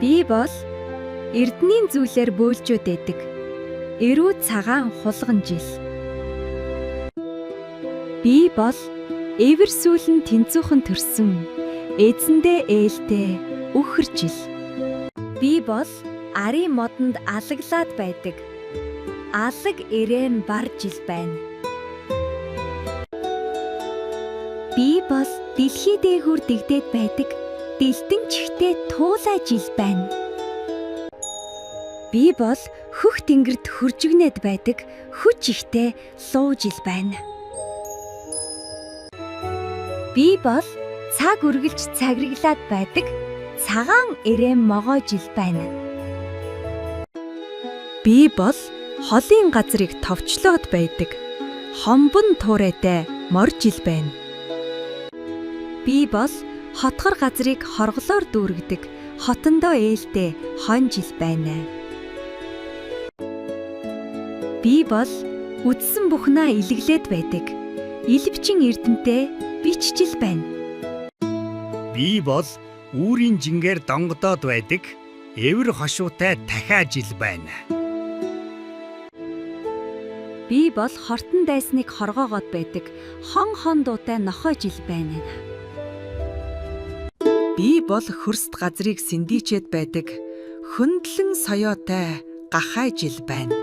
Би бол эрдэнийн зүйлээр бөөлжөөд байдаг. Эрүү цагаан хулган жил. Би бол эвэр сүүлэн тэнцүүхэн төрсөн. Эзэндээ ээлтэй үхэр жил. Би бол арын модонд алаглаад байдаг. Алаг ирээн бар жил байна. Би бол дэлхий дээгүүр дэгдээд байдаг. Дэлтэн чихтэй туулай жил байна. Би бол хөх тэнгэрд хөржигнээд байдаг. Хүч ихтэй луу жил байна. Би бол цаг үргэлж цагриглаад байдаг. Цагаан ирээн могоо жил байна. Би бол холын газрыг товчлоод байдаг. Хомбон туурайтай мор жил байна. Би бол хотгор газрыг хорглоор дүүргдэг. Хотондоо ээлтэй хон жил байна. Би бол үдсэн бухнаа илэглээд байдаг. Илвчин эрдэнтэй бич жил байна. Би бол үүрийн жингээр донгодоод байдаг. Эвэр хошуутай дахиа жил байна. Би бол хортон дайсныг хоргоогоод байдаг. Хон дуутай нохой жил байна. Би бол хөрст газрыг сэндийчээд байдаг. Хөндлөн соёотой гахай жил байна.